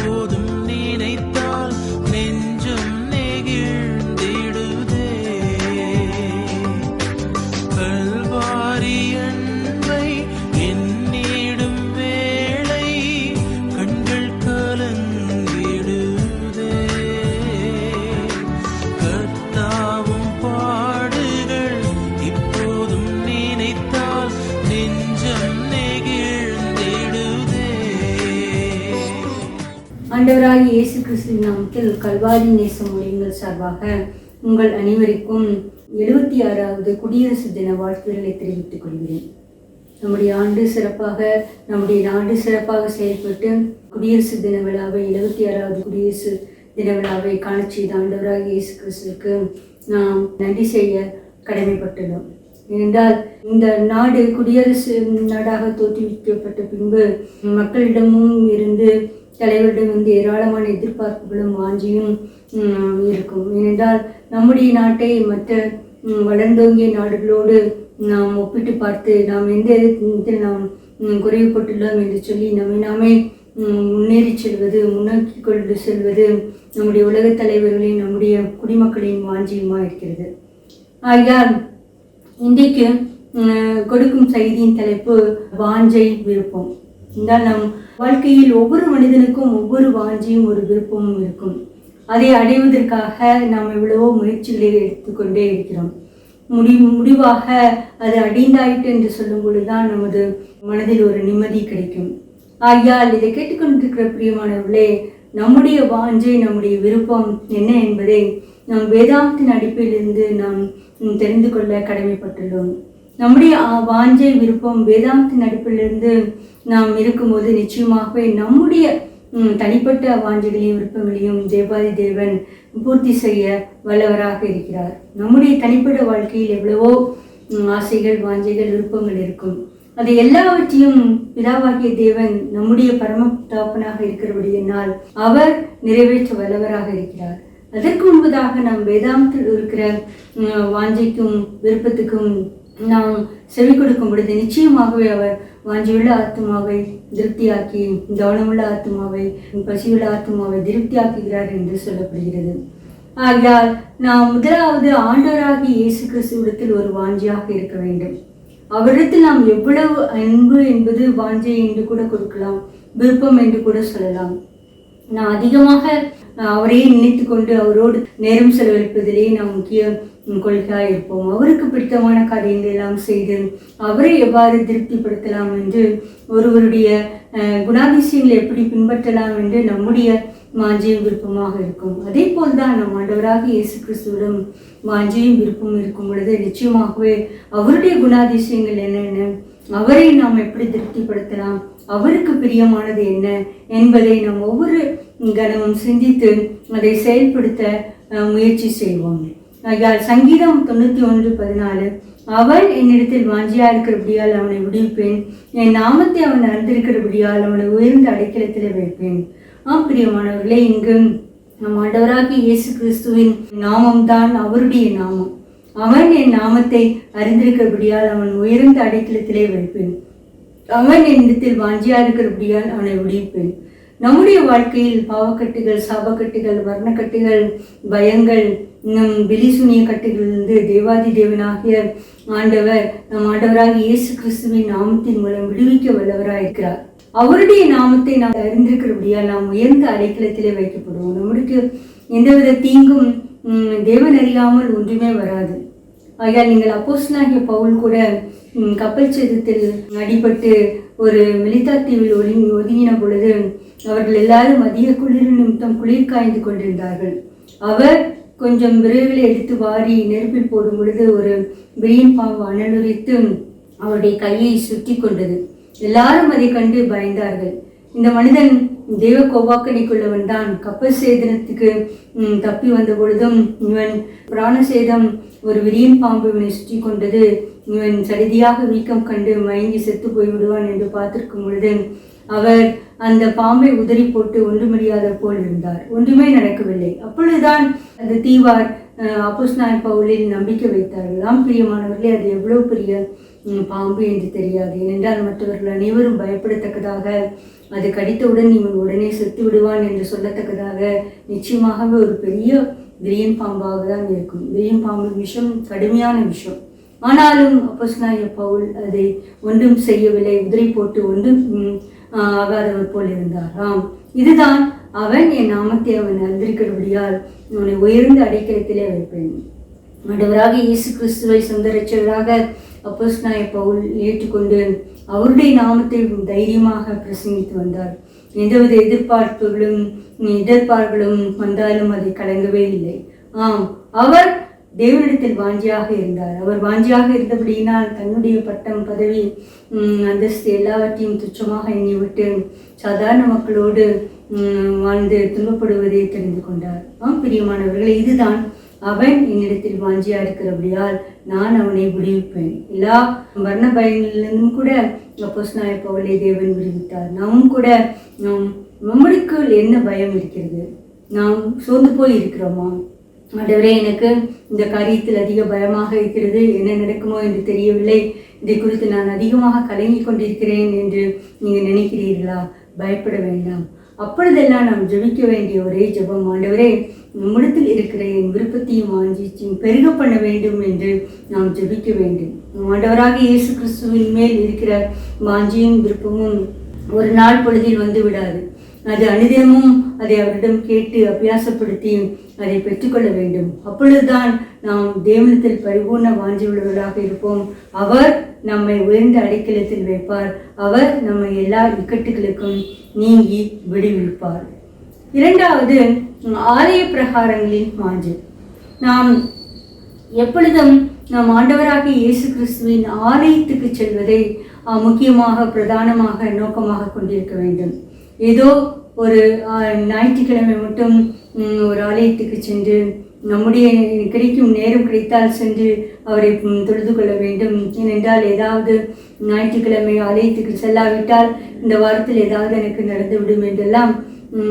இப்போதும் நினைத்தால் நெஞ்சம் நெகிழ்ந்திடுதே. கல்வாரி அன்பை எண்ணிடும் வேளை கண்கள் கலங்கிடுதே. கர்த்தாவும் பாடுகள் இப்போதும் நினைத்தால் நெஞ்சம் நெகிழ்ந்திடுதே. ஆண்டவராகிய இயேசு கிறிஸ்துவின் நாமத்தில் கல்வாரி நேசம் மொழிகள் சார்பாக உங்கள் அனைவருக்கும் 76வது குடியரசு தின வாழ்த்துக்களை தெரிவித்துக் கொள்கிறேன். நம்முடைய நாடு சிறப்பாக செயல்பட்டு குடியரசு தின விழாவை 76வது குடியரசு தின விழாவை காண செய்த ஆண்டவராகிய இயேசு கிறிஸ்துவுக்கு நாம் நன்றி செய்ய கடமைப்பட்டுள்ளோம். ஏனென்றால் இந்த நாடு குடியரசு நாடாக தோற்றுவிக்கப்பட்ட பின்பு மக்களிடமும் இருந்து தலைவரிடம் ஏராளமான எதிர்பார்ப்புகளும் வாஞ்சியும் இருக்கும். ஏனென்றால் நம்முடைய நாட்டை மற்ற வளர்ந்தோங்கிய நாடுகளோடு நாம் ஒப்பிட்டு பார்த்து நாம் எந்த இதில் நாம் குறைவுபட்டுள்ளோம் என்று சொல்லி நாமே முன்னேறி செல்வது, முன்னோக்கி கொண்டு செல்வது நம்முடைய உலகத் தலைவர்களின், நம்முடைய குடிமக்களின் வாஞ்சியுமாக இருக்கிறது. ஆகையால் இன்றைக்கு கொடுக்கும் செய்தியின் தலைப்பு வாஞ்சை விருப்பம். என்றால் நம் வாழ்க்கையில் ஒவ்வொரு மனிதனுக்கும் ஒவ்வொரு வாஞ்சியும் ஒரு விருப்பமும் இருக்கும். அதை அடைவதற்காக நாம் எவ்வளவோ முயற்சிகளை எடுத்துக்கொண்டே இருக்கிறோம். முடிவாக அது அடைந்தாயிட்டு என்று சொல்லும் பொழுதுதான் நமது மனதில் ஒரு நிம்மதி கிடைக்கும். ஆகையால் இதை கேட்டுக்கொண்டிருக்கிற பிரியமானவர்களே, நம்முடைய வாஞ்சை, நம்முடைய விருப்பம் என்ன என்பதை நம் வேதாந்தத்தின் அடிப்படையிலிருந்து நாம் தெரிந்து கொள்ள கடமைப்பட்டுள்ளோம். நம்முடைய வாஞ்சை விருப்பம் வேதாந்தத்தின் அடிப்படையிலிருந்து நாம் இருக்கும்போது நிச்சயமாகவே நம்முடைய தனிப்பட்ட வாஞ்சைகளையும் விருப்பங்களையும் தேவாதி தேவன் பூர்த்தி செய்ய வல்லவராக இருக்கிறார். நம்முடைய தனிப்பட்ட வாழ்க்கையில் எவ்வளவோ ஆசைகள், வாஞ்சைகள், விருப்பங்கள் இருக்கும். அதை எல்லாவற்றையும் பிதாவாகிய தேவன் நம்முடைய பரம தகப்பனாக இருக்கிறபடியினால் அவர் நிறைவேற்ற வல்லவராக இருக்கிறார். அதற்கு முன்பதாக நாம் வேதாந்தத்தில் இருக்கிற வாஞ்சைக்கும் விருப்பத்துக்கும் நாம் செவி கொடுக்கும் பொழுது நிச்சயமாகவே அவர் வாஞ்சியுள்ள ஆத்மாவை திருப்தியாக்கி, கவனமுள்ள ஆத்மாவை, பசியுள்ள ஆத்மாவை திருப்தியாக்குகிறார் என்று சொல்லப்படுகிறது. ஆகையால் நாம் முதலாவது ஆண்டவராகிய இயேசு கிறிஸ்துவிடத்தில் ஒரு வாஞ்சியாக இருக்க வேண்டும். அவரிடத்தில் நாம் எவ்வளவு அன்பு என்பது வாஞ்சை என்று கூட கொடுக்கலாம், விருப்பம் என்று கூட சொல்லலாம். நான் அதிகமாக அவரையே நினைத்து கொண்டு அவரோடு நேரம் செலவழிப்பதிலே நாம் முக்கிய கொள்கையாக இருப்போம். அவருக்கு பிடித்தமான காரியங்கள் எல்லாம் செய்து அவரை எவ்வாறு திருப்திப்படுத்தலாம் என்று, ஒருவருடைய குணாதிசயங்களை எப்படி பின்பற்றலாம் என்று நம்முடைய வாஞ்சையும் விருப்பமாக இருக்கும். அதே போல்தான் நம் ஆண்டவராக இயேசு கிறிஸ்துவிடம் வாஞ்சையும் விருப்பம் இருக்கும் பொழுது நிச்சயமாகவே அவருடைய குணாதிசயங்கள் என்னென்ன, அவரை நாம் எப்படி திருப்திப்படுத்தலாம், அவருக்கு பிரியமானது என்ன என்பதை நாம் ஒவ்வொரு கணமும் சிந்தித்து அதை செயல்படுத்த முயற்சி செய்வோம். சங்கீதம் 91:14, அவன் என்னிடத்தில் வாஞ்சியா இருக்கிறபடியால் அவனை விடுவிப்பேன், என் நாமத்தை அவன் அறிந்திருக்கிறபடியால் அவனை உயர்ந்த அடைக்கலத்தில் வைப்பேன். பிரியமானவர்களே, இங்கு நம் ஆண்டவராகிய இயேசு கிறிஸ்துவின் நாமம்தான் அவருடைய நாமம். அவன் என் நாமத்தை அறிந்திருக்கிறபடியால் அவன் உயர்ந்த அடைக்கலத்திலே வைப்பேன், அவன் என்னிடத்தில் வாஞ்சியா இருக்கிறபடியால் அவனை விடுவிப்பேன். நம்முடைய வாழ்க்கையில் பாவக்கட்டுகள், சாபக்கட்டுகள், வர்ணக்கட்டுகள், பயங்கள், இன்னும் வெளிசூனிய கட்டுகளிலிருந்து தேவாதி தேவனாகிய ஆண்டவர் நம் ஆண்டவராகிய இயேசு கிறிஸ்துவின் நாமத்தின் மூலம் விடுவிக்க வல்லவராக இருக்கிறார். அவருடைய நாமத்தை நாம் அறிந்திருக்கிறபடியால் நாம் உயர்ந்த அடைக்கலத்திலே வைக்கப்படுவோம். நம்மளுக்கு எந்தவித தீங்கும் தேவன் அறியாமல் ஒன்றுமே வராது. ஆகையால் நீங்கள் அப்போஸ்தலனாகிய பவுல் கூட கப்பல் சேதத்தில் அடிபட்டு ஒரு மெலிதா தீவில் ஒதுங்கின பொழுது அவர்கள் எல்லாரும் அதிக குளிர் நிமித்தம் குளிர் காய்ந்து கொண்டிருந்தார்கள். அவர் கொஞ்சம் விறகுகளை எடுத்து வாரி நெருப்பில் போடும் பொழுது ஒரு விரியன் பாம்பு அனலுரித்து அவருடைய கையை சுற்றி கொண்டது. எல்லாரும் அதை கண்டு பயந்தார்கள். இந்த மனிதன் தெய்வ கோபாக்கணிக்குள்ளவன் தான். கப்பல் சேதனத்துக்கு தப்பி வந்த பொழுதும் இவன் பிராண சேதம், ஒரு விரியன் பாம்பு இவனை சுற்றி கொண்டது, இவன் சடிதியாக வீக்கம் கண்டு மயங்கி செத்து போய்விடுவான் என்று பார்த்திருக்கும் பொழுது அவர் அந்த பாம்பை உதறி போட்டு ஒன்றுமறியாத போல் இருந்தார். ஒன்றுமே நடக்கவில்லை. அப்பொழுதுதான் அந்த தீவார் அப்போஸ்தலனாகிய பவுலில் நம்பிக்கை வைத்தார்கள். பிரியமானவர்களே, அது எவ்வளவு பெரிய பாம்பு என்று தெரியாது. ஏனென்றால் மற்றவர்கள் அனைவரும் பயப்படத்தக்கதாக அது கடித்தவுடன் இவன் உடனே செத்து விடுவான் என்று சொல்லத்தக்கதாக நிச்சயமாகவே ஒரு பெரிய விரியன் பாம்பாக தான் இருக்கும். விரியன் பாம்பு விஷம் கடுமையான விஷம். ஆனாலும் அப்போஸ்தலனாகிய பவுல் அதை ஒன்றும் செய்யவில்லை, உதிரை போட்டு ஒன்றும் ஆகாதவர் போல் இருந்தார். இதுதான் அவன் என் நாமத்தை அவன் அறிந்திருக்கிறபடியால் அவனை உயர்ந்த அடைக்கலத்திலே வைப்பேன். ஆண்டவராகிய இயேசு கிறிஸ்துவை சொந்த இரட்சகராக அப்போஸ்தலனாகிய பவுல் ஏற்றுக்கொண்டு அவருடைய நாமத்தை தைரியமாக பிரசங்கித்து வந்தார். எந்தவித எதிர்பார்ப்புகளும் வந்தாலும் அதை கலங்கவே இல்லை. அவர் தேவனிடத்தில் வாஞ்சியாக இருந்தார். அவர் வாஞ்சியாக இருந்தபடியினால் தன்னுடைய பட்டம், பதவி, அந்தஸ்து எல்லாவற்றையும் துச்சமாக எண்ணிவிட்டு சாதாரண மக்களோடு வாழ்ந்து துன்பப்படுவதை தெரிந்து கொண்டார். பிரியமானவர்களே, இதுதான் அவன் என்னிடத்தில் வாஞ்சியா இருக்கிறபடியால் நான் அவனை விடுவிப்பேன். எல்லா மரண பயங்களிலிருந்தும் கூட அப்போஸ்தலனாகிய பவுலை தேவன் விடுவித்தார். நாமும் கூட நம்மளுக்கு என்ன பயம் இருக்கிறது? நாம் சோர்ந்து போய் இருக்கிறோமா? ஆண்டவரே, எனக்கு இந்த காரியத்தில் அதிக பயமாக இருக்கிறது, என்ன நடக்குமோ என்று தெரியவில்லை, இதை குறித்து நான் அதிகமாக கலங்கி கொண்டிருக்கிறேன் என்று நீங்கள் நினைக்கிறீர்களா? பயப்பட வேண்டாம். அப்பொழுதெல்லாம் நாம் ஜெபிக்க வேண்டிய ஒரே ஜெபம், ஆண்டவரே, நம்மிடத்தில் இருக்கிற என் விருப்பத்தையும் வாஞ்சியையும் பெருக பண்ண வேண்டும் என்று நாம் ஜெபிக்க வேண்டும். ஆண்டவராக இயேசு கிறிஸ்துவின் மேல் இருக்கிற வாஞ்சியும் விருப்பமும் ஒரு நாள் பொழுதில் வந்து விடாது. அது அனுதினமும் அதை அவரிடம் கேட்டு அபியாசப்படுத்தி அதை பெற்றுக்கொள்ள வேண்டும். அப்பொழுதுதான் நாம் தேவனிடத்தில் பரிபூர்ண வாஞ்சி உள்ளவர்களாக இருப்போம். அவர் நம்மை உயர்ந்த அடைக்கலத்தில் வைப்பார். அவர் நம்மை எல்லா இக்கட்டுகளுக்கும் நீங்கி விடுவிப்பார். இரண்டாவது, ஆலய பிரகாரங்களில் வாஞ்சை. நாம் எப்பொழுதும் நாம் ஆண்டவராக இயேசு கிறிஸ்துவின் ஆலயத்துக்கு செல்வதை முக்கியமாக பிரதானமாக நோக்கமாக கொண்டிருக்க வேண்டும். ஏதோ ஒரு ஞாயிற்றுக்கிழமை மட்டும் ஒரு ஆலயத்துக்கு சென்று நம்முடைய கிடைக்கும் நேரம் கிடைத்தால் சென்று அவரை தொழுது கொள்ள வேண்டும். ஏனென்றால் ஏதாவது ஞாயிற்றுக்கிழமை ஆலயத்துக்கு செல்லாவிட்டால் இந்த வாரத்தில் ஏதாவது எனக்கு நடந்துவிடும் என்றெல்லாம்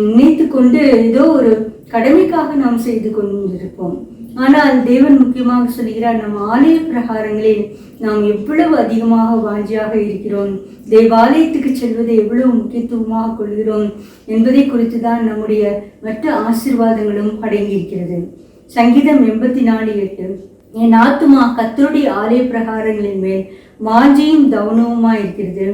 நினைத்து கொண்டு ஏதோ ஒரு கடமைக்காக நாம் செய்து கொண்டிருப்போம். ஆனால் தேவன் முக்கியமாக சொல்கிறார், நம் ஆலய பிரகாரங்களில் நாம் எவ்வளவு அதிகமாக வாஞ்சியாக இருக்கிறோம், தேவாலயத்துக்கு செல்வதை எவ்வளவு முக்கியத்துவமாக கொள்கிறோம் என்பதை குறித்து தான் நம்முடைய மற்ற ஆசீர்வாதங்களும் அடங்கியிருக்கிறது. சங்கீதம் 84:8, என் ஆத்துமா கர்த்தருடைய ஆலய பிரகாரங்களின் மேல் வாஞ்சியும் தவனவுமா இருக்கிறது,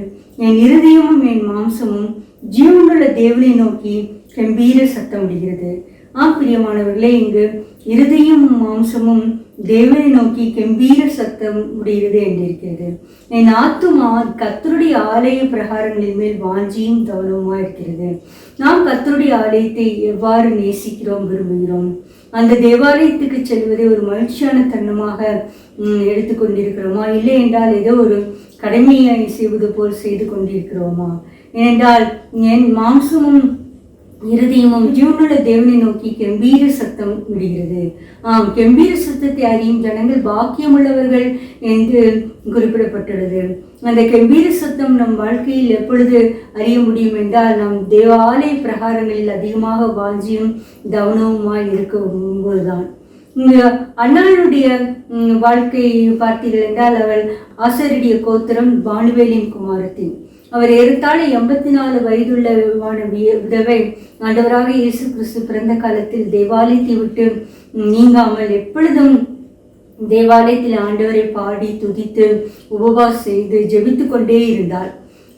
என் இருதயமும் என் மாம்சமும் ஜீவனுள்ள தேவனை நோக்கி கம்பீர சத்தம் விடுகிறது. பிரியமானவர்களே, இங்கு இருதயம் மாம்சமும் தேவனை நோக்கி கம்பீர சத்தம் முடிகிறது என்றிருக்கிறது. என் ஆத்துமா கர்த்தருடைய ஆலய பிரகாரங்களின் மேல் வாஞ்சியும் தவனவுமா இருக்கிறது. நாம் கர்த்தருடைய ஆலயத்தை எவ்வாறு நேசிக்கிறோம், விரும்புகிறோம்? அந்த தேவாலயத்துக்கு செல்வதை ஒரு மகிழ்ச்சியான தருணமாக எடுத்துக்கொண்டிருக்கிறோமா? இல்லை என்றால் ஏதோ ஒரு கடமையை செய்வது போல் செய்து கொண்டிருக்கிறோமா? ஏனென்றால் என் மாம்சமும் இருதயமும் ஜீவனுள்ள தேவனை நோக்கி கம்பீர சத்தம் விடுகிறது. கம்பீர சத்தத்தை அறியும் ஜனங்கள் பாக்கியமுள்ளவர்கள் என்று குறிப்பிடப்பட்டுள்ளது. அந்த கம்பீர சத்தம் நம் வாழ்க்கையில் எப்பொழுது அறிய முடியும் என்றால், நம் தேவாலய பிரகாரங்களில் அதிகமாக வாஞ்சியும் கவனவுமாய் இருக்கும்போதுதான். இங்கு அண்ணாளுடைய வாழ்க்கையை பார்த்தீர்கள் என்றால், அவள் ஆசாரியருடைய கோத்திரம் பானுவேலின் குமாரத்தி. அவர் ஏறத்தாழ 84 வயதுள்ள விதவை ஆண்டவராக இயேசு கிறிஸ்து பிறந்த காலத்தில் தேவாலயத்தை விட்டு நீங்காமல் எப்பொழுதும் தேவாலயத்தில் ஆண்டவரை பாடி துதித்து உபவாசம் செய்து ஜெபித்து கொண்டே இருந்தார்.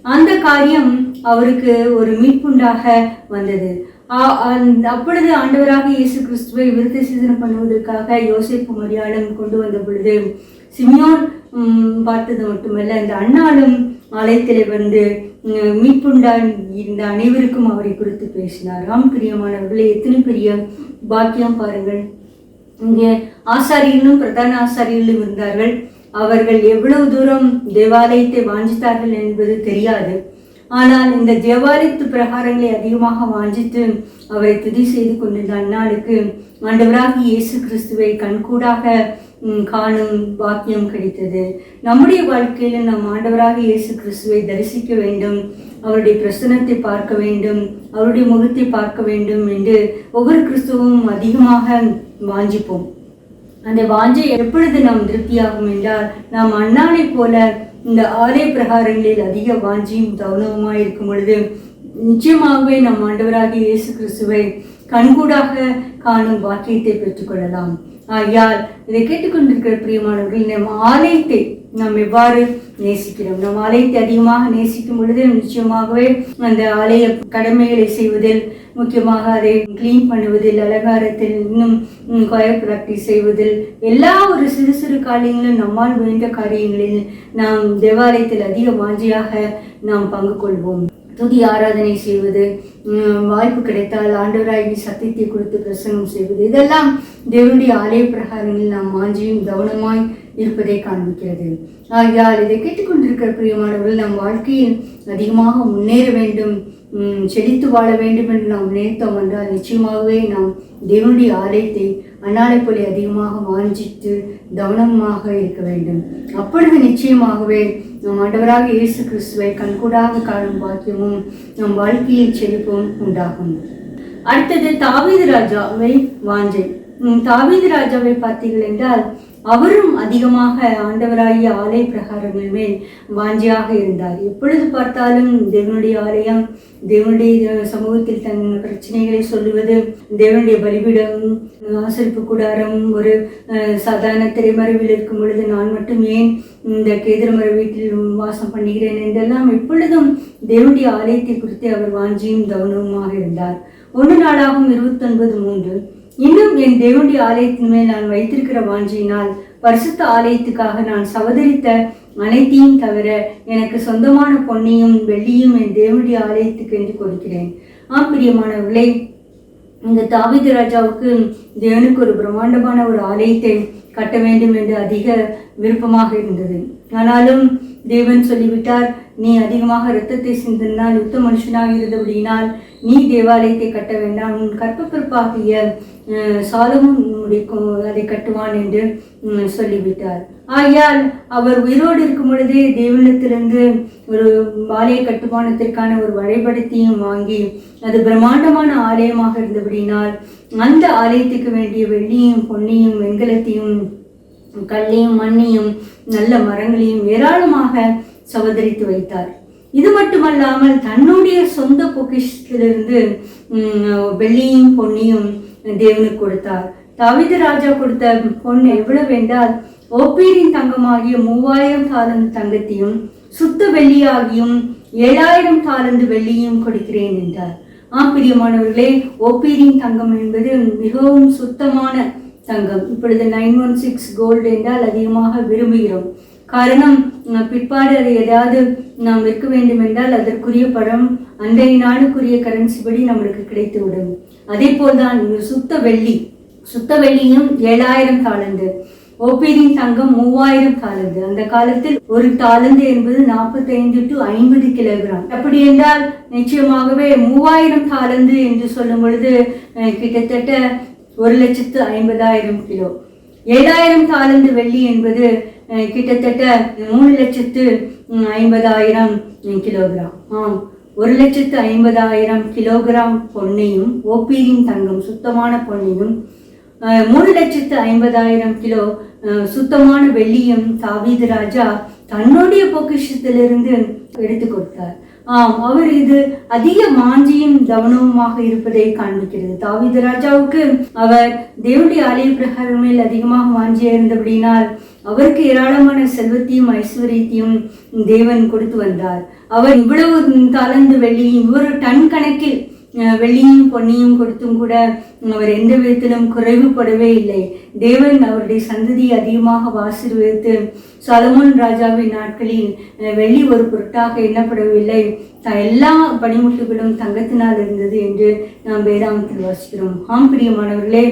அந்த காரியம் அவருக்கு ஒரு மீட்புண்டாக வந்தது. அப்பொழுது ஆண்டவராக இயேசு கிறிஸ்துவை விருத்த சேதனம் பண்ணுவதற்காக யோசேப்பு மரியாளும் கொண்டு வந்த பொழுது சிமியோன் பார்த்தது மட்டுமல்ல, இந்த அண்ணாளும் ஆலயத்தில் வந்து மீட்புண்டான் இருந்த அனைவருக்கும் அவரை குறித்து பேசினார். பிரியமானவர்களே, எத்தனை பெரிய பாக்கியம் பாருங்கள். இங்கே ஆசாரியர்களும் பிரதான ஆசாரியர்களும் இருந்தார்கள். அவர்கள் எவ்வளவு தூரம் தேவாலயத்தை வாஞ்சித்தார்கள் என்பது தெரியாது. ஆனால் இந்த தேவாலயத்து பிரகாரங்களை அதிகமாக வாஞ்சித்து அவரை துதி செய்து கொண்டிருந்த அந்நாளுக்கு ஆண்டவராக இயேசு கிறிஸ்துவை கண்கூடாக காணும் பாக்கியம் கிடைத்தது. நம்முடைய வாழ்க்கையில் நம் ஆண்டவராக இயேசு கிறிஸ்துவை தரிசிக்க வேண்டும், அவருடைய பிரசன்னத்தை பார்க்க வேண்டும், அவருடைய முகத்தை பார்க்க வேண்டும் என்று ஒவ்வொரு கிறிஸ்துவும் அதிகமாக வாஞ்சிப்போம். அந்த வாஞ்சை எப்பொழுது நாம் திருப்தியாகும் என்றால், நாம் அண்ணானை போல இந்த ஆலய பிரகாரங்களில் அதிக வாஞ்சியும் கவனவுமாய் இருக்கும் பொழுது நிச்சயமாகவே நம் ஆண்டவராகிய இயேசு கிறிஸ்துவை கண்கூடாக காணும் பாக்கியத்தை பெற்றுக்கொள்ளலாம். ஆகையால் இதை கேட்டுக்கொண்டிருக்கிற பிரியமானவர்கள், நம் ஆலயத்தை நாம் எவ்வாறு நேசிக்கிறோம்? நம் ஆலயத்தை அதிகமாக நேசிக்கும் பொழுது நிச்சயமாகவே அந்த ஆலய கடமைகளை செய்வதில், முக்கியமாக அதை கிளீன் பண்ணுவதில், அலங்காரத்தில், இன்னும் கொயர் பிராக்டிஸ் செய்வதில், எல்லா ஒரு சிறு சிறு காரியங்களும் நம்மால் வேண்ட காரியங்களில் நாம் தேவாலயத்தில் அதிக வாஞ்சியாக நாம் பங்கு கொள்வோம். துதி ஆராதனை செய்வது, வாய்ப்பு கிடைத்தால் ஆண்டவராகி சத்தியத்தை கொடுத்து பிரசங்கம் செய்வது, இதெல்லாம் தேவனுடைய ஆலய பிரகாரங்களில் நாம் வாஞ்சியும் கவனமாய் இருப்பதை காண்பிக்கிறது. ஆகையால் இதை கேட்டுக்கொண்டிருக்கிற பிரியமானவர்கள், நம் வாழ்க்கையில் அதிகமாக முன்னேற வேண்டும், செழித்து வாழ வேண்டும் என்று நாம் நினைத்தோம் என்றால் நிச்சயமாகவே நாம் தேவனுடைய ஆலயத்தை அன்னாலை போல அதிகமாக வாஞ்சித்து கவனமாக இருக்க வேண்டும். அப்பொழுது நிச்சயமாகவே நம் ஆண்டவராக இயேசு கிறிஸ்துவை கண்கூடாக காணும் பாக்கியமும் நம் வாழ்க்கையில் செழிப்பும் உண்டாகும். அடுத்தது தாவீது ராஜாவை வாஞ்சை. தாவீது ராஜாவை பார்த்தீர்கள் என்றால் அவரும் அதிகமாக ஆண்டவராகிய ஆலய பிரகாரங்கள் மேல் வாஞ்சியாக இருந்தார். எப்பொழுது பார்த்தாலும் தேவனுடைய ஆலயம், தேவனுடைய சமூகத்தில் தன் பிரச்சனைகளை சொல்லுவது, தேவனுடைய பலிபீடம், ஆசரிப்பு கூடாரம் ஒரு சாதாரண திரைமறைவில் இருக்கும் பொழுது நான் மட்டும் ஏன் இந்த கேதுரமர வீட்டில் வாசம் பண்ணுகிறேன் என்றெல்லாம் எப்பொழுதும் தேவனுடைய ஆலயத்தை குறித்து அவர் வாஞ்சியும் கவனமுமாக இருந்தார். 1 நாளாகும் 29:3 இன்னும் என் தேவனுடைய ஆலயத்தின் மேல் நான் வைத்திருக்கிற வாஞ்சியினால் பரிசுத்த ஆலயத்துக்காக நான் சவதரித்த அனைத்தையும் தவிர எனக்கு சொந்தமான பொன்னையும் வெள்ளியும் என் தேவனுடைய ஆலயத்துக்கு என்று கொடுக்கிறேன். பிரியமானவர்களே, இந்த தாவீது ராஜாவுக்கு தேவனுக்கு ஒரு பிரம்மாண்டமான ஒரு ஆலயத்தை கட்ட வேண்டும் என்று அதிக விருப்பமாக இருந்தது. ஆனாலும் தேவன் சொல்லிவிட்டார், நீ அதிகமாக இரத்தத்தை சிந்தினால், யுத்த மனுஷனாக இருந்தபடியினால் நீ தேவாலயத்தை கட்ட வேண்டாம், உன் கற்பப்பிறப்பாகிய சாலமோன் அதை கட்டுவான் என்று சொல்லிவிட்டார். ஆகையால் அவர் உயிரோடு இருக்கும் பொழுதே தேவனிடத்திலிருந்து ஒரு ஆலய கட்டுமானத்திற்கான ஒரு வரைபடத்தையும் வாங்கி அது பிரம்மாண்டமான ஆலயமாக இருந்தபடியினால் அந்த ஆலயத்துக்கு வேண்டிய வெள்ளியும் பொன்னியும் வெண்கலத்தையும் கல்லையும் மண்ணையும் நல்ல மரங்களையும் ஏராளமாக சவதரித்து வைத்தார். இது மட்டுமல்லாமல் தன்னுடைய சொந்த பொக்கிஷத்திலிருந்து வெள்ளியும் பொன்னியும் தேவனுக்கு கொடுத்தார். தாவீது ராஜா கொடுத்த பொன் எவ்வளவு என்றால், ஓப்பீரின் தங்கமாகிய 3000 தாலந்து தங்கத்தையும் சுத்த வெள்ளியாகியும் 7000 தாலந்து வெள்ளியும் கொடுக்கிறேன் என்றார். பிரியமானவர்களே, ஓப்பீரின் தங்கம் என்பது மிகவும் சுத்தமான தங்கம். இப்பொழுது 916 கோல்டு என்றால் அதிகமாக விரும்புகிறோம். காரணம், பிற்பாடு அதை ஏதாவது நாம் விற்க வேண்டும் என்றால் அதற்குரிய பணம் அன்றைய நாளுக்குரிய கரன்சி படி நம்மளுக்கு கிடைத்துவிடும். அதே போல்தான் சுத்த வெள்ளியும் 7000 தாலந்து, ஓப்பீரின் தங்கம் 3000 தாலந்து. அந்த காலத்தில் ஒரு தாலந்து என்பது 45 to 50 கிலோகிராம். அப்படி என்றால் நிச்சயமாகவே 3000 தாலந்து என்று சொல்லும் பொழுது கிட்டத்தட்ட 1,50,000 கிலோ. 7000 தாலந்து வெள்ளி என்பது கிட்டத்தட்ட 3,50,000 கிலோகிராம். 1,50,000 கிலோகிராம் பொன்னையும் ஓப்பீரின் தங்கம் சுத்தமான பொன்னையும் 3,50,000 கிலோ சுத்தமான வெள்ளியும் தாவீது ராஜா தன்னுடைய பொக்கிஷத்திலிருந்து எடுத்து கொடுத்தார். அவர் இது அதிக மாஞ்சியும் கவனமுமாக இருப்பதை காண்பிக்கிறது. தாவீது ராஜாவுக்கு அவர் தேவனுடைய ஆலய பிரகாரங்களில் அதிகமாக வாஞ்சியா இருந்தபடினால் அவருக்கு ஏராளமான செல்வத்தையும் ஐஸ்வர்யத்தையும் தேவன் கொடுத்து வந்தார். அவர் இவ்வளவு தாலந்து வெள்ளியும், இவ்வொரு டன் கணக்கில் வெள்ளியும் பொன்னியும் கொடுத்தும் கூட அவர் எந்த விதத்திலும் குறைவுபடவே இல்லை. தேவன் அவருடைய சந்ததியை அதிகமாக ஆசீர்வதித்து சாலமோன் ராஜாவின் நாட்களில் வெள்ளி ஒரு பொருட்டாக எண்ணப்படவில்லை, எல்லா பனிமுட்டுகளும் தங்கத்தினால் இருந்தது என்று நாம் வேதாகமத்தில் வாசிக்கிறோம். பிரியமானவர்களே,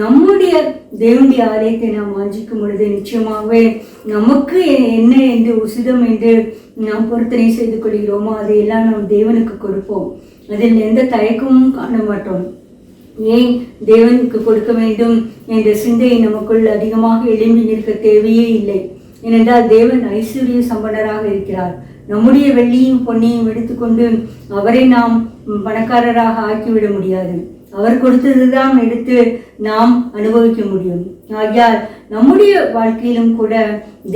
நம்முடைய தேவனுடைய ஆலயத்தை நாம் வாஞ்சிக்கும் பொழுது நிச்சயமாகவே நமக்கு என்ன என்று உசிதம் என்று நாம் பொருத்தனை செய்து கொள்கிறோமோ அதையெல்லாம் நாம் தேவனுக்கு கொடுப்போம். அதில் எந்த தயக்கமும் காண மாட்டோம். ஏன் தேவனுக்கு கொடுக்க வேண்டும் என்ற சிந்தை நமக்குள் அதிகமாக எழும்பி நிற்க தேவையே இல்லை. ஏனென்றால் தேவன் ஐஸ்வர்ய சம்பன்னராக இருக்கிறார். நம்முடைய வெள்ளியும் பொன்னியும் எடுத்துக்கொண்டு அவரை நாம் பணக்காரராக ஆக்கிவிட முடியாது. அவர் கொடுத்ததுதான் எடுத்து நாம் அனுபவிக்க முடியும். ஆகையால் நம்முடைய வாழ்க்கையிலும் கூட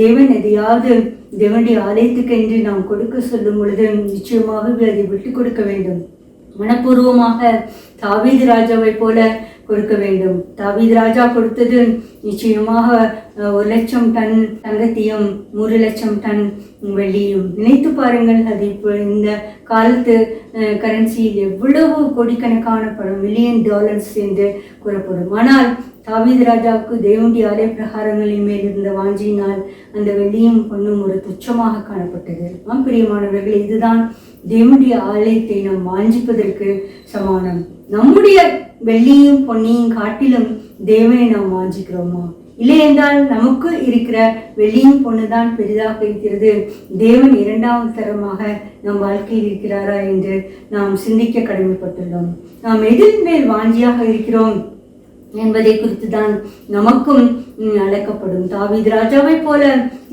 தேவன் எதையாவது தேவனுடைய ஆலயத்துக்கு என்று நாம் கொடுக்க சொல்லும் பொழுது நிச்சயமாகவே அதை விட்டு கொடுக்க வேண்டும். மனப்பூர்வமாக தாவீது ராஜாவை போல கொடுக்க வேண்டும். தாவீது ராஜா கொடுத்தது நிச்சயமாக 1,00,000 டன் தங்கத்தையும் 3,00,000 டன் வெள்ளியும். நினைத்து பாருங்கள், அது இப்போ இந்த காலத்து கரன்சியில் எவ்வளவு கோடிக்கணக்கான பணம், $1,000,000 என்று கூறப்படும். ஆனால் தாவீது ராஜாவுக்கு தேவனுடைய ஆலய பிரகாரங்களின் மேல் இருந்த வாஞ்சியினால் அந்த வெள்ளியும் பொண்ணும் ஒரு துச்சமாக காணப்பட்டது. பிரியமானவர்களே, இதுதான் தேவனுடைய ஆலயத்தை நாம் வாஞ்சிப்பதற்கு சமானம். நம்முடைய வெள்ளியும் பொன்னியும் காட்டிலும் தேவனை நாம் வாஞ்சிக்கிறோமா? இல்லை என்றால் நமக்கு இருக்கிற வெள்ளியும் பொண்ணுதான் பெரிதாக இருக்கிறது, தேவன் 2வது தரமாக நம் வாழ்க்கையில் இருக்கிறாரா என்று நாம் சிந்திக்க கடமைப்பட்டுள்ளோம். நாம் எதிர் மேல் வாஞ்சியாக இருக்கிறோம் என்பதை குறித்து தான் நமக்கும் அழைக்கப்படும். தாவீது ராஜாவை போல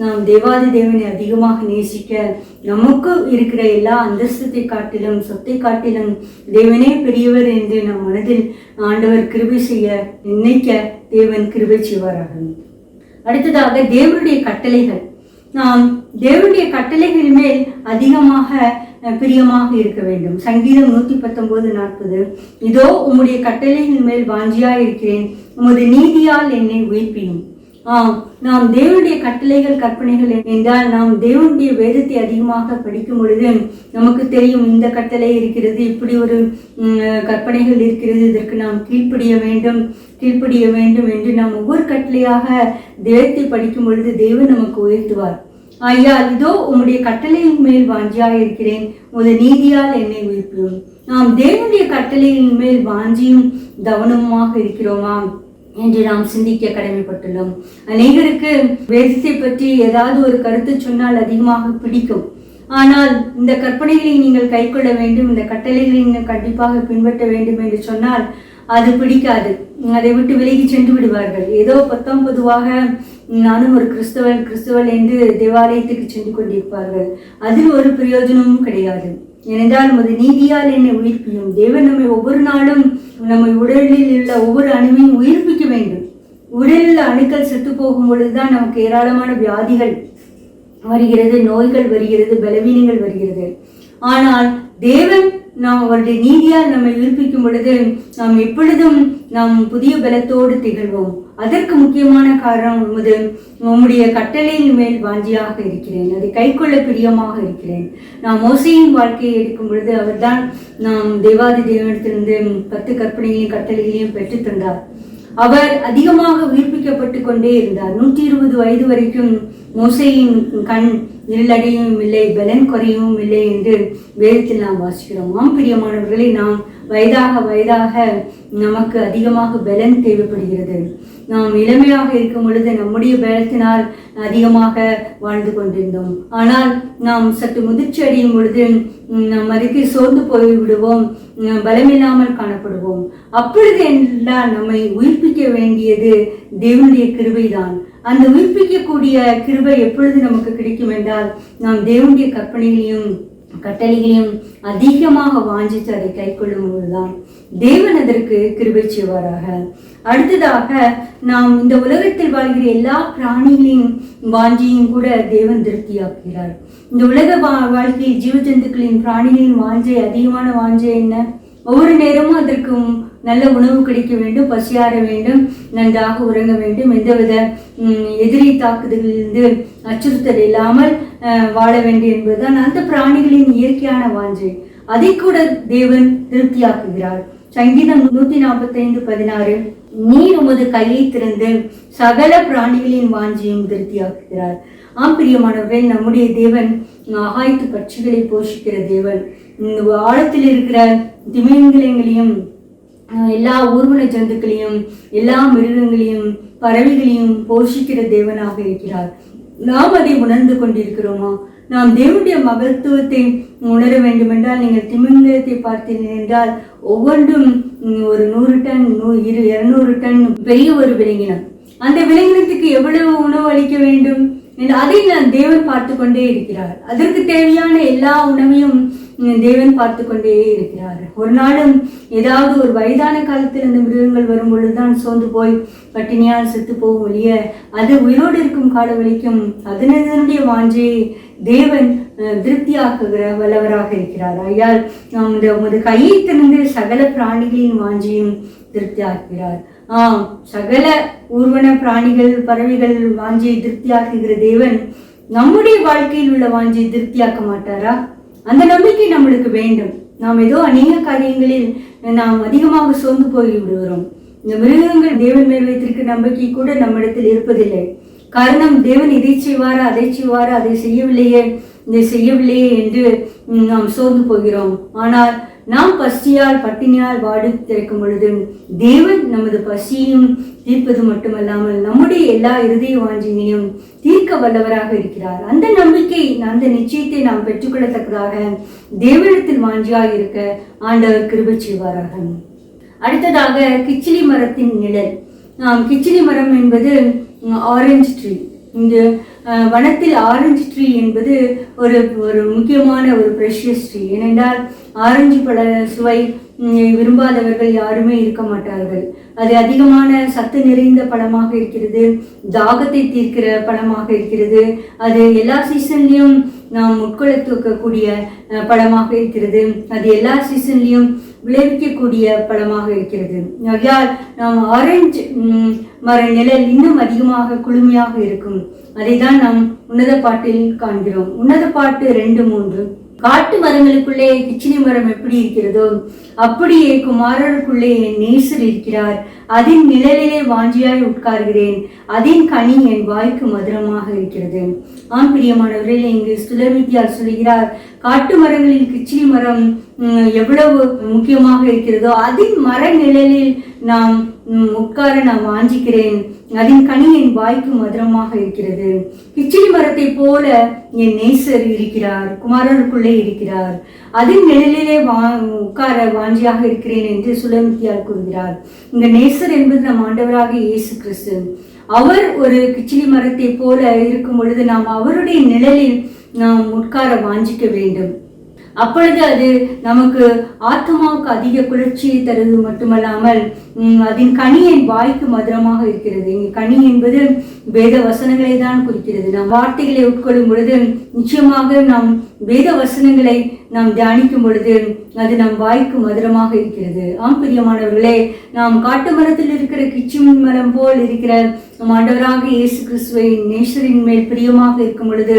நாம் தேவாதி தேவனை அதிகமாக நேசிக்க, நமக்கு இருக்கிற எல்லா அந்தஸ்தத்தை காட்டிலும் சொத்தை காட்டிலும் தேவனே பெரியவர் என்று நம் மனதில் ஆண்டவர் கிருபை செய்ய நினைக்க தேவன் கிருபை செய்வாராக. அடுத்ததாக தேவனுடைய கட்டளைகள். நாம் தேவனுடைய கட்டளைகள் மேல் அதிகமாக பிரியமாக இருக்க வேண்டும். சங்கீதம் 119:40, இதோ உம்முடைய கட்டளைகள் மேல் வாஞ்சியா இருக்கிறேன், உமது நீதியால் என்னை உயிர்ப்பியும். நாம் தேவனுடைய கட்டளைகள் கற்பனைகள் என்றால் நாம் தேவனுடைய வேதத்தை அதிகமாக படிக்கும் பொழுது நமக்கு தெரியும், இந்த கட்டளை இருக்கிறது, இப்படி ஒரு கற்பனைகள் இருக்கிறது, இதற்கு நாம் கீழ்ப்படிய வேண்டும் என்று நாம் ஒவ்வொரு கட்டளையாக தேவத்தை படிக்கும் பொழுது தேவன் நமக்கு உயர்த்துவார். ஐயா, இதோ உம்முடைய கட்டளையின் மேல் வாஞ்சியாக இருக்கிறேன், உமது நீதியால் என்னை உயிர்ப்பியும். நாம் தேவனுடைய கட்டளையின் மேல் வாஞ்சியும் கவனமாக இருக்கிறோமா என்று நாம் சிந்திக்க கடமைப்பட்டுள்ளோம். அநேகருக்கு வேதத்தை பற்றி ஏதாவது ஒரு கருத்து சொன்னால் அதிகமாக பிடிக்கும். ஆனால் இந்த கற்பனைகளை நீங்கள் கைக்கொள்ள வேண்டும், இந்த கட்டளைகளை நீங்கள் கண்டிப்பாக பின்பற்ற வேண்டும் என்று சொன்னால் அது பிடிக்காது. அதை விட்டு விலகி சென்று விடுவார்கள். ஏதோ பொதுவாக நானும் ஒரு கிறிஸ்தவன் என்று தேவாலயத்துக்கு சென்று கொண்டிருப்பார்கள். அதில் ஒரு பிரயோஜனமும் கிடையாது. ஏனென்றால் உமது நீதியால் என்னை உயிர்ப்பியும். தேவன் நம்மை ஒவ்வொரு நாளும் நம்ம உடலில் உள்ள ஒவ்வொரு அணுவையும் உயிர்ப்பிக்க வேண்டும். உடலில் அணுக்கள் செத்து போகும் பொழுதுதான் நமக்கு ஏராளமான வியாதிகள் வருகிறது, நோய்கள் வருகிறது, பலவீனங்கள் வருகிறது. ஆனால் தேவன் நாம் அவருடைய நீதியால் நம்மை உயிர்ப்பிக்கும் பொழுது நாம் எப்பொழுதும் நாம் புதிய பலத்தோடு திகழ்வோம். அதற்கு முக்கியமான காரணம் உம்முடைய கட்டளையின் மேல் வாஞ்சியாக இருக்கிறேன், அதை கைக்கொள்ள பிரியமாக இருக்கிறேன். நாம் மோசேயின் வாழ்க்கையை எடுக்கும் பொழுது அவர்தான் நாம் தேவாதி தேவனிடத்திலிருந்து 10 கற்பனைகளையும் கட்டளைகளையும் பெற்றுத் தந்தார். அவர் அதிகமாக உயிர்ப்பிக்கப்பட்டு கொண்டே இருந்தார். 120 வயது வரைக்கும் மோசேயின் கண் இருளடையும் இல்லை, பலன் குறையவும் இல்லை என்று வேதத்தில் நாம் வாசிக்கிறோம். பிரியமானவர்களை, நாம் வயதாக நமக்கு அதிகமாக பலன் தேவைப்படுகிறது. நாம் இளமையாக இருக்கும் பொழுது நம்முடைய பலத்தினால் அதிகமாக வாழ்ந்து கொண்டிருந்தோம். ஆனால் நாம் சற்று முதிர்ச்சி அடையும் பொழுது நாம் அதுக்கு சோர்ந்து போய்விடுவோம், பலமில்லாமல் காணப்படுவோம். அப்பொழுது என்றால் நம்மை உயிர்ப்பிக்க வேண்டியது தேவனுடைய கிருபைதான். அந்த உயிர்ப்பிக்கக்கூடிய கிருபை எப்பொழுது நமக்கு கிடைக்கும் என்றால் நாம் தேவனுடைய கற்பனைகளையும் கட்டளைகளையும் அதிகமாக வாஞ்சித்து அதை கைக்கொள்ளும் போதுதான் தேவன் அதற்கு கிருபை செய்வாராக. அடுத்ததாக, நாம் இந்த உலகத்தில் வாழ்கிற எல்லா பிராணிகளின் வாஞ்சியும் கூட தேவன் திருப்தியாக்குகிறார். இந்த உலக வாழ்க்கையில் ஜீவஜந்துக்களின் பிராணிகளின் வாஞ்சை, அதிகமான வாஞ்சை என்ன? ஒவ்வொரு நேரமும் அதற்கு நல்ல உணவு கிடைக்க வேண்டும், பசியாற வேண்டும், நன்றாக உறங்க வேண்டும், எந்தவித எதிரி தாக்குதலிலிருந்து அச்சுறுத்தல் இல்லாமல் வாழ வேண்டும் என்பதுதான் அந்த பிராணிகளின் இயற்கையான வாஞ்சை. அதை கூட தேவன் திருப்தியாக்குகிறார். சங்கீதம் 145:16, நீர் உமது கையை திறந்து சகல பிராணிகளின் வாஞ்சியும் திருப்தியாக்குகிறார். பிரியமானவர்கள், நம்முடைய தேவன் ஆகாயத்து பட்சிகளை போஷிக்கிற தேவன். ஆழத்தில் இருக்கிற திமிங்கலங்களையும் எல்லா ஊர்வன ஜந்துக்களையும் எல்லா மிருகங்களையும் பறவைகளையும் போஷிக்கிற தேவனாக இருக்கிறார். நாம் அதை உணர்ந்து கொண்டிருக்கிறோமா? நாம் தேவனுடைய மகத்துவத்தை உணர வேண்டும் என்றால் நீங்கள் திமிங்கலத்தை பார்த்தீர்கள் என்றால் ஒவ்வொன்றும் ஒரு 100 டன் 200 டன் பெரிய ஒரு விலங்கினம். அந்த விலங்கினத்துக்கு எவ்வளவு உணவு அளிக்க வேண்டும் அதை தேவன் பார்த்து கொண்டே இருக்கிறார். அதற்கு தேவையான எல்லா உணவையும் தேவன் பார்த்து கொண்டே இருக்கிறார். ஒரு நாளும் ஏதாவது ஒரு வயதான காலத்தில் அந்த மிருகங்கள் வரும் பொழுதுதான் சோர்ந்து போய் பட்டினியால் செத்து போகும் ஒழிய அது உயிரோடு இருக்கும் கால வரைக்கும் அதனுடைய வாஞ்சையை தேவன் திருப்தியாக்குகிற வல்லவராக இருக்கிறார். ஐயால் உமது கையை திறந்து சகல பிராணிகளின் வாஞ்சையும் திருப்தியாக்குகிறார். சகல ஊர்வன பிராணிகள் பறவைகள் வாஞ்சியை திருப்தியாக்குகிற தேவன் நம்முடைய வாழ்க்கையில் உள்ள வாஞ்சியை திருப்தியாக்க மாட்டாரா? அந்த நம்பிக்கை நம்மளுக்கு வேண்டும். நாம் ஏதோ அநேக காரியங்களில் நாம் அதிகமாக சோர்ந்து போய் விடுகிறோம். இந்த மிருகங்கள் தேவன் மேல் வைத்திருக்கிற நம்பிக்கை கூட நம்மிடத்தில் இருப்பதில்லை. காரணம், தேவன் இதை செய்வாரா, அதை செய்வாரா, அதை செய்யவில்லையே, இதை செய்யவில்லையே என்று நாம் சோர்ந்து போகிறோம். ஆனால் நாம் பசியால் பட்டினியால் வாடி திறக்கும் பொழுது தேவன் நமது பசியையும் தீர்ப்பது மட்டுமல்லாமல் நம்முடைய எல்லா இருதய வாஞ்சியையும் தீர்க்க வல்லவராக இருக்கிறார். அந்த நம்பிக்கை, அந்த நிச்சயத்தை நாம் பெற்றுக்கொள்ளத்தக்கதாக தேவனிடத்தில் வாஞ்சியாக இருக்க ஆண்டவர் கிருபை செய்வாராக. அடுத்ததாக கிச்சிலி மரத்தின் நிழல். கிச்சிலி மரம் என்பது ஆரஞ்சு ட்ரீ. இந்த வனத்தில் ஆரஞ்சு ட்ரீ என்பது ஒரு முக்கியமான ஒரு ப்ரெஷியஸ் ட்ரீ. ஏனென்றால் ஆரஞ்சு பழ சுவை விரும்பாதவர்கள் யாருமே இருக்க மாட்டார்கள். அது அதிகமான சத்து நிறைந்த பழமாக இருக்கிறது, தாகத்தை தீர்க்கிற பழமாக இருக்கிறது. அது எல்லா சீசன்லையும் நாம் உட்கொள்ளக்கூடிய பழமாக இருக்கிறது. அது எல்லா சீசன்லையும் விளைவிக்கக்கூடிய பழமாக இருக்கிறது. ஆகையால் நாம் ஆரஞ்சு மர நிழல் இன்னும் அதிகமாக குளுமையாக இருக்கும். அதை தான் நாம் உன்னத பாட்டில் காண்கிறோம். உன்னத பாட்டு 2:3. காட்டு மரங்களுக்குள்ளே கிச்சிலி மரம் எப்படி இருக்கிறதோ அப்படியே குமாரருக்குள்ளே என் நேசர் இருக்கிறார். அதன் நிழலிலே வாஞ்சியாய் உட்கார்கிறேன். அதன் கனி என் வாய்க்கு மதுரமாக இருக்கிறது. பிரியமானவர்கள், இங்கு சுலமித்தியார் சொல்கிறார், காட்டு மரங்களில் கிச்சிலி மரம் எவ்வளவு முக்கியமாக இருக்கிறதோ அதன் மர நிழலில் நாம் உட்கார நான் வாஞ்சிக்கிறேன். அதன் கனி என் வாய்க்கு மதுரமாக இருக்கிறது. கிச்சிலி மரத்தை போல என் நேசர் இருக்கிறார், குமாரருக்குள்ளே இருக்கிறார். அதன் நிழலிலே உட்கார வாஞ்சியாக இருக்கிறேன் என்று சுலமித்தியார் கூறுகிறார். இந்த நேசர் என்பது நம் ஆண்டவராக இயேசு கிறிஸ்து. அவர் ஒரு கிச்சிலி மரத்தை போல இருக்கும் பொழுது நாம் அவருடைய நிழலில் நாம் உட்கார வாஞ்சிக்க வேண்டும். அப்பொழுது அது நமக்கு ஆத்மாவுக்கு அதிக குளிர்ச்சியை தருவது மட்டுமல்லாமல் அதன் கனி என் வாய்க்கு மதுரமாக இருக்கிறது. இங்கு கனி என்பது வேத வசனங்களை தான் குறிக்கிறது. நாம் வார்த்தைகளை உட்கொள்ளும் பொழுது நிச்சயமாக நாம் வேத வசனங்களை நாம் தியானிக்கும் பொழுது அது நம் வாய்க்கு மதுரமாக இருக்கிறது. பிரியமானவர்களே, நாம் காட்டு மரத்தில் இருக்கிற கிச்சி மரம் போல் இருக்கிற நம் ஆண்டவராக இயேசு கிறிஸ்துவை நேசரின் மேல் பிரியமாக இருக்கும் பொழுது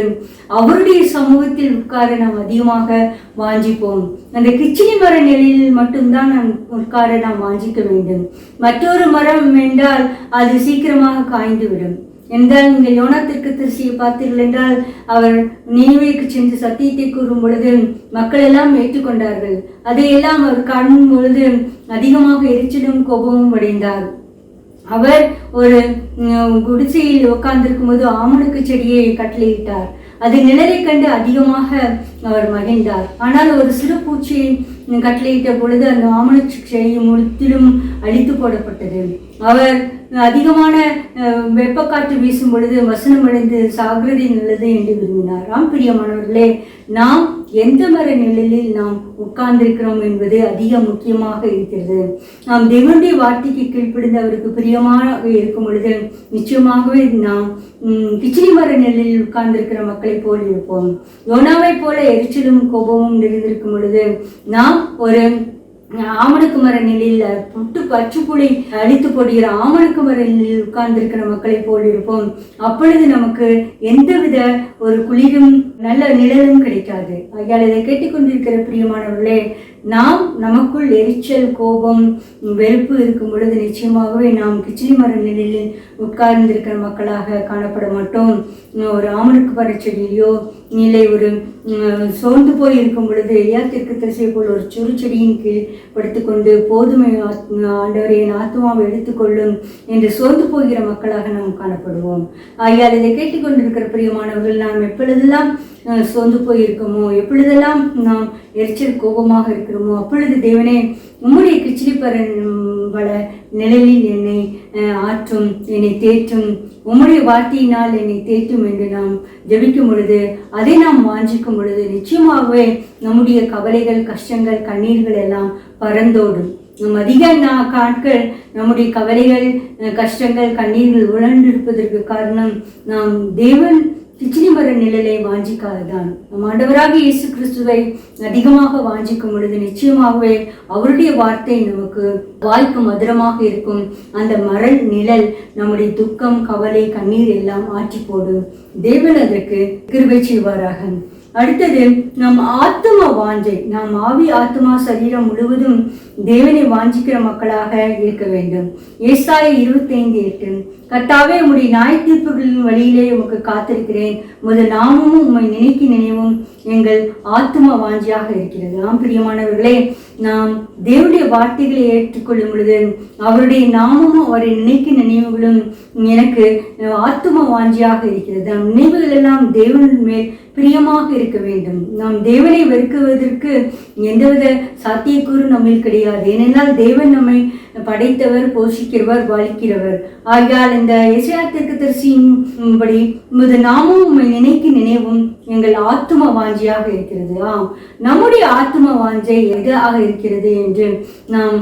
அவருடைய சமூகத்தில் உட்கார நாம் அதிகமாக வாஞ்சிப்போம். அந்த கிச்சிலி மர நிலையில் மட்டும்தான் நாம் உட்கார நாம் வாஞ்சிக்க வேண்டும். மற்றொரு மரம் என்றால் அது சீக்கிரமாக காய்ந்துவிடும். என்றால் நீங்கள் யோனா தீர்க்கதரிசியை பார்த்தீர்கள் என்றால் அவர் நினிவேக்கு சென்று சத்தியத்தை கூறும் பொழுது மக்கள் எல்லாம் ஏற்றுக்கொண்டார்கள். அதையெல்லாம் அவர் காணும் பொழுது அதிகமாக எரிச்சலும் கோபமும் அடைந்தார். அவர் ஒரு குடிசையில் உட்கார்ந்திருக்கும் போது ஆமணக்கு செடியை கட்டளையிட்டார். அது நிழலை கண்டு அதிகமாக அவர் மகிழ்ந்தார். ஆனால் ஒரு சிறு பூச்சியை கட்டளையிட்ட பொழுது அந்த ஆமணக்கு செடி முழுத்திலும் அழித்து போடப்பட்டது. அவர் அதிகமான வெப்பக்காற்று வீசும் பொழுது வசனம் அடைந்து சாகிரதை நல்லது என்று விரும்பினார். பிரியமானவர்களே, நாம் எந்த மர நிழலில் நாம் உட்கார்ந்திருக்கிறோம் என்பது அதிக முக்கியமாக இருக்கிறது. நாம் தேவனுடைய வார்த்தைக்கு கீழ்ப்படிந்து அவருக்கு பிரியமாக இருக்கும் பொழுது நிச்சயமாகவே நாம் கிச்சிலி மர நிழலில் உட்கார்ந்திருக்கிற மக்களை போல் இருப்போம். யோனாவை போல எரிச்சலும் கோபமும் நிறைந்திருக்கும் பொழுது நாம் ஒரு ஆமணக்கு மர நிலையில் புட்டு பச்சுப்புளி அழித்து போடுகிற ஆமணக்கு மர நிலையில் உட்கார்ந்திருக்கிற மக்களை போல் இருப்போம். அப்பொழுது நமக்கு எந்தவித ஒரு குளிரும் நல்ல நிழலும் கிடைக்காது. ஆகையால் இதை கேட்டுக்கொண்டிருக்கிற பிரியமானவர்களே, நாம் நமக்குள் எரிச்சல் கோபம் வெறுப்பு இருக்கும் பொழுது நிச்சயமாகவே நாம் கிச்சிலி மர நிலையில் உட்கார்ந்திருக்கிற மக்களாக காணப்பட மாட்டோம். ஒரு ஆமணக்கு மர செடியிலையோ இல்லை ஒரு சோர்ந்து போய் இருக்கும் பொழுது எலியா தீர்க்கதரிசியை போல் ஒரு சிறு செடியின் கீழ் படுத்துக்கொண்டு போதுமை ஆண்டவரை என் ஆத்மாவை எடுத்துக்கொள்ளும் என்று சோர்ந்து போகிற மக்களாக நாம் காணப்படுவோம். ஆகையால் இதை கேட்டுக்கொண்டிருக்கிற பிரியமானவர்கள், நாம் எப்பொழுதெல்லாம் சோர்ந்து போயிருக்கோமோ, எப்பொழுதெல்லாம் நாம் எரிச்சல் கோபமாக இருக்கிறோமோ அப்பொழுது தேவனே உம்முடைய கிச்சிலி வள நிழலில் என்னை ஆற்றும், என்னை தேற்றும், உம்முடைய வார்த்தையினால் என்னை தேற்றும் என்று நாம் ஜெபிக்கும் பொழுது, அதை நாம் வாஞ்சிக்கும் பொழுது நிச்சயமாகவே நம்முடைய கவலைகள், கஷ்டங்கள், கண்ணீர்கள் எல்லாம் பறந்தோடும். நம் அதிக நாட்கள் நம்முடைய கவலைகள், கஷ்டங்கள், கண்ணீர்கள் உழண்டிருப்பதற்கு காரணம் நாம் தேவன் கிச்சிலி மர நிழலை வாஞ்சிக்காததான். நம் ஆண்டவராக இயேசு கிறிஸ்துவை அதிகமாக வாஞ்சிக்கும் பொழுது நிச்சயமாகவே அவருடைய வார்த்தை நமக்கு வாய்க்கு மதுரமாக இருக்கும். அந்த மர நிழல் நம்முடைய துக்கம், கவலை, கண்ணீர் எல்லாம் ஆற்றி போடும். தேவன் அதற்கு கிருபை செய்வாராக. அடுத்தது நம் ஆத்ம வாஞ்சை. நாம் ஆவி, ஆத்மா, சரீரம் முழுவதும் தேவனை வாஞ்சிக்கிற மக்களாக இருக்க வேண்டும். ஏசாயா 25:8, கர்த்தாவே உம்முடைய நியாய தீர்ப்புகளின் வழியிலே உமக்கு காத்திருக்கிறேன், உமது நாமமும் உம்மை நினைவும் எங்கள் ஆத்ம வாஞ்சியாக இருக்கிறது. பிரியமானவர்களே, நாம் தேவனுடைய வார்த்தைகளை ஏற்றுக்கொள்ளும் பொழுது அவருடைய நாமமும் அவரை நினைவுகளும் எனக்கு ஆத்ம வாஞ்சியாக இருக்கிறது. நம் நினைவுகள் எல்லாம் தேவன் மேல் பிரியமாக இருக்க வேண்டும். நாம் தேவனை வெறுக்குவதற்கு எந்தவித சாத்தியக்கூறு நம்மில் கிடையாது. ஏனென்றால் தேவன் நம்மை படைத்தவர், போஷிக்கிறவர், பாலிக்கிறவர். ஆகையால் இந்த எசேயா தீர்க்கதரிசியின்படி உமது நாமும் உம்மை நினைவும் எங்கள் ஆத்தும வாஞ்சியாக இருக்கிறது. நம்முடைய ஆத்தும வாஞ்சை எதாக இருக்கிறது என்று நாம்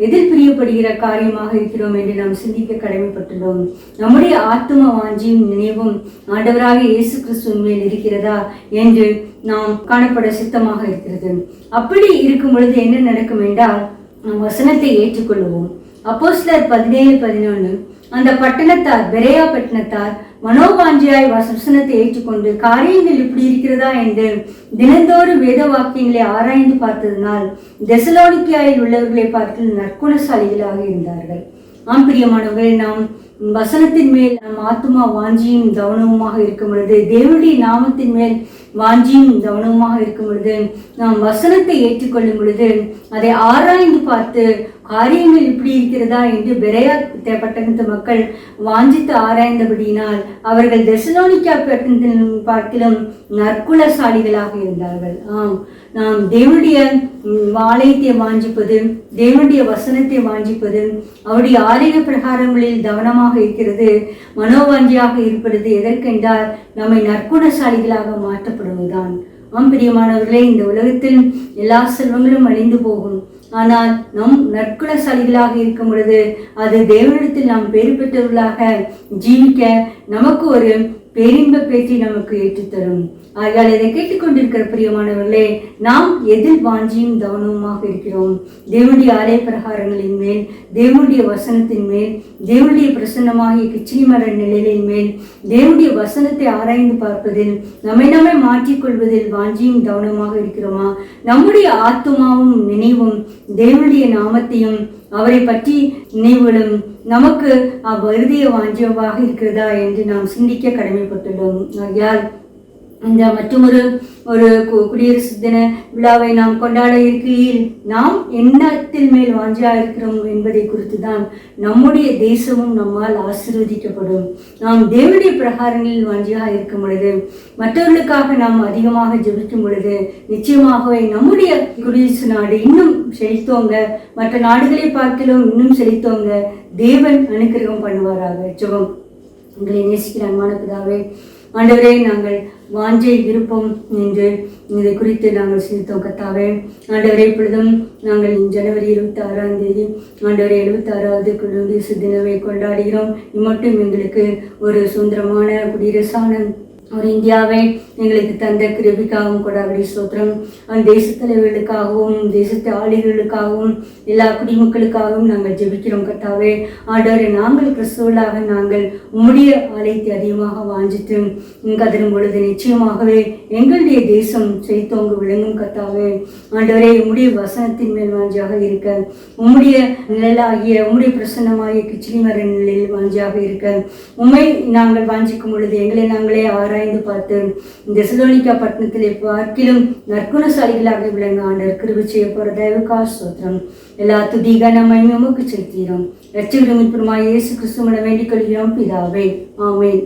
எதில் பிரியப்படுகிற காரியமாக இருக்கிறோம் என்று நாம் சிந்திக்க கடமைப்பட்டுள்ளோம். நம்முடைய ஆத்தும வாஞ்சியும் நினைவும் ஆண்டவராக இயேசு கிறிஸ்துவின் மேல் இருக்கிறதா என்று நாம் காணப்பட சித்தமாக இருக்கிறது. அப்படி இருக்கும் பொழுது என்ன நடக்கும் என்றால், நாம் வசனத்தை ஏற்றுக்கொள்வோம். அப்போஸ்தலர் 17:11, அந்த பட்டணத்தார், பெரேயா பட்டணத்தார் மனோவாஞ்சியாய் வசனத்தை ஏற்றுக்கொண்டு காரியங்கள் இப்படி இருக்கிறதா என்று தினந்தோறும் வேத வாக்கியங்களை ஆராய்ந்து பார்த்ததினால் தெசலோனிக்கேயில் உள்ளவர்களை பார்த்து நற்குணசாலிகளாக இருந்தார்கள். பிரியமானவர்களே, நாம் வசனத்தின் மேல் நம் ஆத்மா வாஞ்சியும் கவனமுமாக இருக்கும் பொழுது, தேவனுடைய நாமத்தின் மேல் வாஞ்சியும் கவனமாக இருக்கும் பொழுது, நாம் வசனத்தை ஏற்றுக்கொள்ளும் பொழுது அதை ஆராய்ந்து பார்த்து காரியங்கள் இப்படி இருக்கிறதா என்று பெரேயா பட்டணத்து மக்கள் வாஞ்சித்து ஆராய்ந்தபடியினால் அவர்கள் தெசலோனிக்கா பட்டணத்தின் பார்க்கிலும் நற்குலசாலிகளாக இருந்தார்கள். நாம் தேவனுடைய ஆலயத்தை வாஞ்சிப்பது, தேவனுடைய வசனத்தை வாஞ்சிப்பது, அவருடைய ஆலய பிரகாரங்களில் கவனமாக இருக்கிறது, மனோவாஞ்சியாக இருப்பது எதற்கென்றால் நம்மை நற்குணசாலிகளாக மாற்றப்படுவதுதான். பிரியமானவர்களே, இந்த உலகத்தில் எல்லா செல்வங்களும் அழிந்து போகும். ஆனால் நம் நற்குணசாலிகளாக இருக்கும் பொழுது அது தேவனிடத்தில் நாம் பேறு பெற்றவர்களாக ஜீவிக்க நமக்கு ஒரு பேரின்ப பேற்றி நமக்கு ஏற்றுத்தரும். ஆகையால் இதை கேட்டுக்கொண்டிருக்கிற பிரியமானவர்களே, நாம் எதில் வாஞ்சியும் கவனமாக இருக்கிறோம்? தேவனுடைய ஆலய பிரகாரங்களின் மேல், தேவனுடைய வசனத்தின் மேல், தேவனுடைய பிரசன்னமாகிய கிச்சிலி மர நிலையின் மேல், தேவனுடைய வசனத்தை ஆராய்ந்து பார்ப்பதில், நம்மை மாற்றிக்கொள்வதில் வாஞ்சியும் கவனமாக இருக்கிறோமா? நம்முடைய ஆத்துமாவும் நினைவும் தேவனுடைய நாமத்தையும் அவரை பற்றி நினைவுகளும் நமக்கு அவ்விருதிய வாஞ்சியமாக இருக்கிறதா என்று நாம் சிந்திக்க கடமைப்பட்டுள்ளோம். ஆகையால் இந்த மற்றொரு குடியரசு தின விழாவை நாம் கொண்டாட இருக்கையில் நாம் எண்ணத்தில் மேல் வாஞ்சியா இருக்கிறோம் என்பதை குறித்து தான் நம்முடைய தேசமும் நம்மால் ஆசீர்வதிக்கப்படும். நாம் தேவனுடைய பிரகாரங்களில் வாஞ்சியாக இருக்கும் பொழுது, மற்றவர்களுக்காக நாம் அதிகமாக ஜெபிக்கும் பொழுது நிச்சயமாகவே நம்முடைய குடியரசு நாடு இன்னும் செழித்தோங்க, மற்ற நாடுகளை பார்க்கலும் இன்னும் செழித்தோங்க தேவன் அனுக்கிரகம் பண்ணுவாராக. ஜெபம். உங்களை நேசிக்கிற அன்பான பிதாவே, ஆண்டவரே, நாங்கள் வாஞ்சை விருப்பம் என்று இதை குறித்து நாங்கள் சிந்தித்தோம். கர்த்தாவே, ஆண்டவரே, இப்பொழுதும் நாங்கள் ஜனவரி 26 ஆண்டவரே 76வது குடியரசு தினவை கொண்டாடுகிறோம். இம்மட்டும் எங்களுக்கு ஒரு சுதந்திரமான குடியரசான ஒரு இந்தியாவை எங்களுக்கு தந்த கிருபிக்காகவும் கொடாபடி ஸ்தோத்திரம். தேச தலைவர்களுக்காகவும், தேசத்து ஆளுகளுக்காகவும், எல்லா குடிமக்களுக்காகவும் நாங்கள் ஜெபிக்கிறோம். கர்த்தாவே, ஆண்டவரே, நாங்கள் கிறிஸ்துவர்களாக நாங்கள் உம்முடைய ஆலயத்தை அதிகமாக வாஞ்சித்து கதரும் பொழுது நிச்சயமாகவே எங்களுடைய தேசம் செழித்தோங்கு விளங்கும். கர்த்தாவே, ஆண்டவரே, உம்முடைய வசனத்தின் மேல் வாஞ்சியாக இருக்க, உம்முடைய நிழலாகிய உம்முடைய பிரசன்னமாகிய கிச்சிலி மர நிலையில் வாஞ்சியாக இருக்க, உம்மை நாங்கள் வாஞ்சிக்கும் பொழுது எங்களை நாங்களே ஆராய்ந்து பார்த்து தெசலோனிக்கா பட்டணத்திலே பார்க்கிலும் நற்குணசாலிகளாக விளங்க ஆண்டவர் கிருபை செய்ய போற தயவுக்காக ஸ்தோத்திரம். எல்லா துதி கனம் மகிமை உமக்கு செலுத்துகிறோம். இரட்சகரும் மீட்பருமாகிய இயேசு கிறிஸ்துவிடம் வேண்டிக் கொள்கிறோம் பிதாவே. ஆமென்.